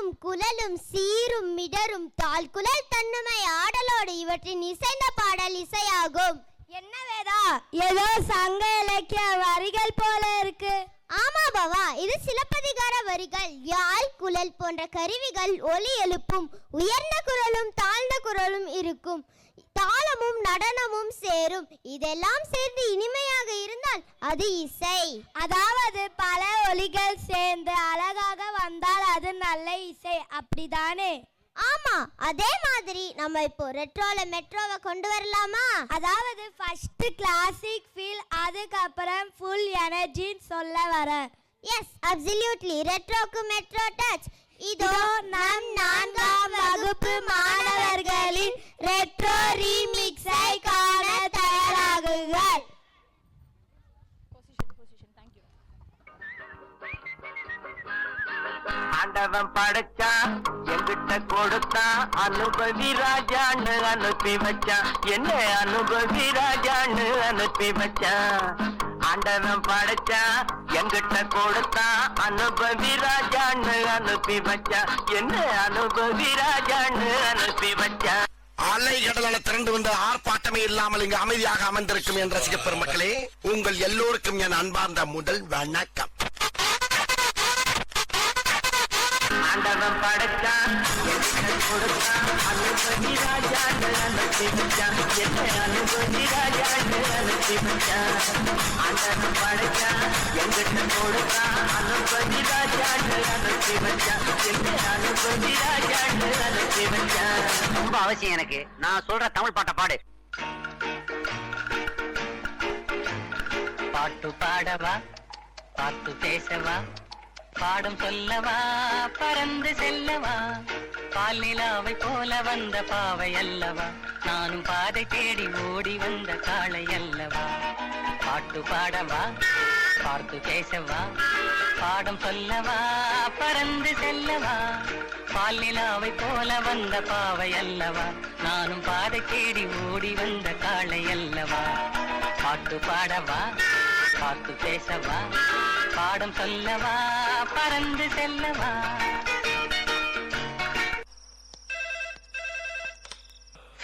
தாளமும் குழலும் சீரும் மிடரும் தாழ்குழல் தன்னுமை ஆடலோடு இவற்றின் இசைந்த பாடல் இசையாகும். என்ன வேதா, ஏதோ சங்க இலக்கிய வரிகள் போல இருக்கு. ஆமா பாவா, இது சிலப்பதிகார வரிகள். யாழ் குழல் போன்ற கருவிகள் ஒலி எழுப்பும். உயர்ந்த குரலும் தாழ்ந்த குரலும் இருக்கும். தாளமும் நடனமும் சேரும். இதெல்லாம் சேர்ந்து இனிமையாக இருந்தால் அது இசை. அதாவது பல ஒலிகள் சேர்ந்து அழகாக வந்தால் அது நல்ல இசை, அப்படிதானே? ஆமா, அதே மாதிரி நம்ம இப்போ ரெட்ரோல மெட்ரோவை கொண்டு வரலாமா? அதாவது ஃபர்ஸ்ட் கிளாசிக் ஃபீல், அதுக்கப்புறம் ஃபுல் எனர்ஜின்னு சொல்ல வர. Yes, absolutely. ரெட்ரோக்கு மெட்ரோ டச். இதோ நம் 4ஆம் வகுப்பு மாணவர்களின் ரெட்ரோ ரீமிக்ஸை காண தயாராகுங்கள். ஆண்டவன் படைச்சான், எங்கிட்ட கொடுத்தான், அனுபவி ராஜான்னு அனுப்பி வச்சான். என்ன அனுபவி ராஜான்னு அனுப்பி வச்சான். ஆண்டவன் படைச்சான், எங்கிட்ட கொடுத்தான், அனுபவி ராஜான்னு அனுப்பி வச்சான். என்ன அனுபவி ராஜான்னு அனுப்பி வச்சான். அலை கடலான திரண்டு வந்த ஆர்ப்பாட்டமே இல்லாமல் இங்கு அமைதியாக அமர்ந்திருக்கும் என் ரசிக பெருமக்களே, உங்கள் எல்லோருக்கும் என் அன்பார்ந்த முதல் வணக்கம். ஆண்டவன் படைச்சான், எங்கிட்ட கொடுத்தான், அனுபவி ராஜான்னு அனுப்பி வச்சான். என்ன அனுபவி ராஜான்னு அனுப்பி வச்சான். ஆண்டவன் படைச்சான், எங்கிட்ட கொடுத்தான், அனுபவி ராஜான்னு அனுப்பி வச்சான். என்ன அனுபவி ராஜான்னு அனுப்பி வச்சான். ரொம்ப அவசியம் எனக்கு. நான் சொல்ற தமிழ் பாட்டை பாடு. பாட்டு பாடவா, பாட்டு பேசவா, பாடம் சொல்லவா, பறந்து செல்லவா, பால் நிலாவை போல வந்த பாவை அல்லவா, நானும் பாதை தேடி ஓடி வந்த காளை அல்லவா. பாட்டு பாடவா, பார்த்து பேசவா, பாடம் சொல்லவா, பறந்து செல்லவா, பால் நிலாவை போல வந்த பாவை அல்லவா, நானும் பாதை தேடி ஓடி வந்த காளை அல்லவா. பாட்டு பாடவா, பார்த்து பேசவா, பாடம் சொல்லவா, பறந்து செல்லவா.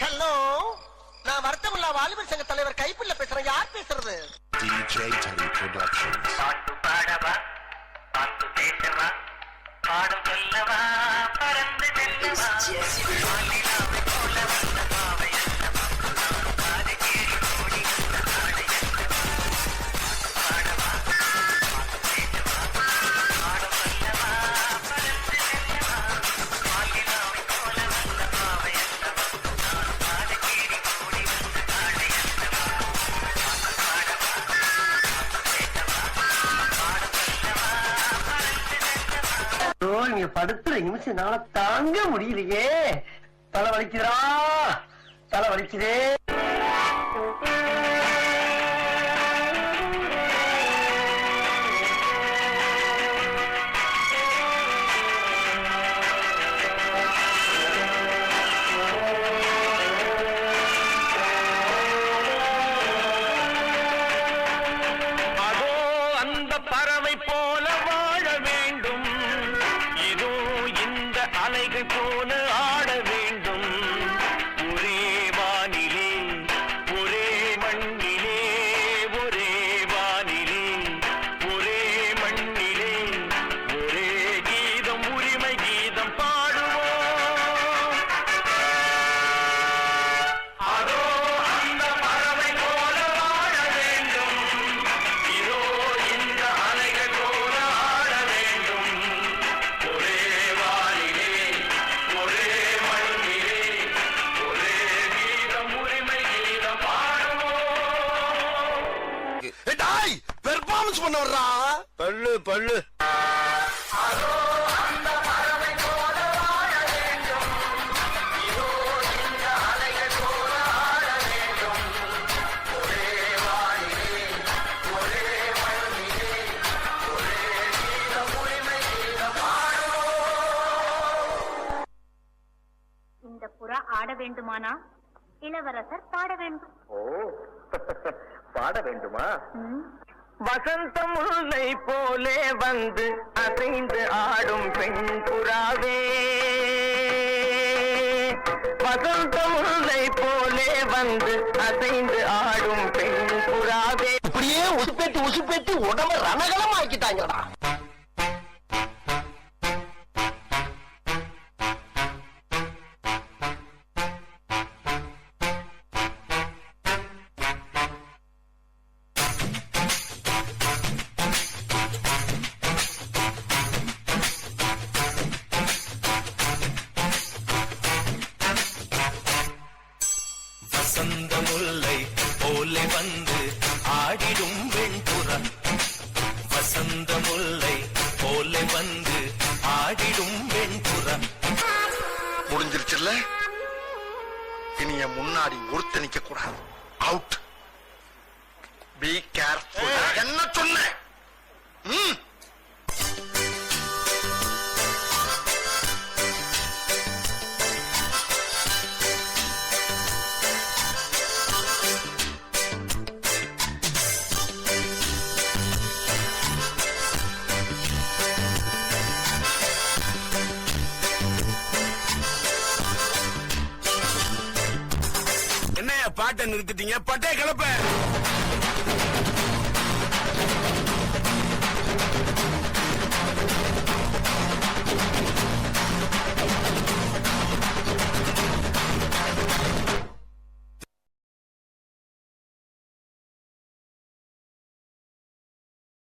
ஹலோ, நான் வருத்தமுள்ள வாலிபர் சங்க தலைவர் கைப்புள்ள பேசுறேன். யார் பேசுறது? DJ Teddy Productions. பாட்டு பாடவா, பார்த்து பேசவா, பாடம் சொல்லவா, பறந்து செல்லவா, பாலிலாவை போல வந்த பாவை அல்லவா, நானும் பாதை தேடி ஓடி வந்த காளை அல்லவா. பாடவா, பார்த்து பேசவா, பாடம் சொல்லவா, பறந்து செல்லவா, பாலிலாவை போல வந்த பாவை அல்லவா, நானும் பாதை தேடி ஓடி வந்த காளை அல்லவா. பாடவா, பார்த்து பேசவா, பாடம் சொல்லவா, பறந்து செல்லவா. நீங்க படுத்துற நிமிஷம் என்னால தாங்க முடியலையே. தலை வலிக்குதா, தலை வலிக்குதே. அதோ அந்த பறவை போல வாழ வேண்டும், இதோ இந்த அலைகள் போல ஆட வேண்டும். ஒரே வானிலே, ஒரே மண்ணிலே, ஒரே வானிலே, ஒரே மண்ணிலே, ஒரே கீதம், உரிமை கீதம் பாடுவோம். அதோ அந்த பறவை போல வாழ வேண்டும், இதோ இந்த அலைகள் போல ஆட வேண்டும். ஒரே வானிலே, ஒரே மண்ணிலே, ஒரே கீதம், உரிமை கீதம் பாடுவோம். டாய், பெர்ஃபார்மன்ஸ் பண்ண வர்றா. பல்லு பல்லு. அதோ அந்த பறவை போல வாழ வேண்டும், இதோ இந்த அலைகள் போல ஆட வேண்டும். ஒரே வானிலே, ஒரே மண்ணிலே, ஒரே கீதம், உரிமை கீதம் பாடுவோம். இந்த புறா ஆட வேண்டுமானா இளவரசர் பாட வேண்டும். ஓ, பாட வேண்டுமா? வசந்த முல்லை போலே வந்து அசைந்து ஆடும் பெண் புறாவே, வசந்த முல்லை போலே வந்து அசைந்து ஆடும் பெண் புறாவே. இப்படியே உசுப்பேத்தி உடம்ப ரணகலம் ஆக்கிட்டாங்கடா. வசந்த முல்லை போலே வந்து ஆடிடும் வெண்புறா, வசந்த முல்லை போலே வந்து ஆடிடும் வெண்புறா. முடிஞ்சிருச்சுல்ல, இனி என் முன்னாடி ஒருத்த நிக்க கூடாது. அவுட். Be careful. என்ன சொன்ன? என்ன பாட்டை நிறுத்திட்டீங்க? பட்டே கிளப்ப.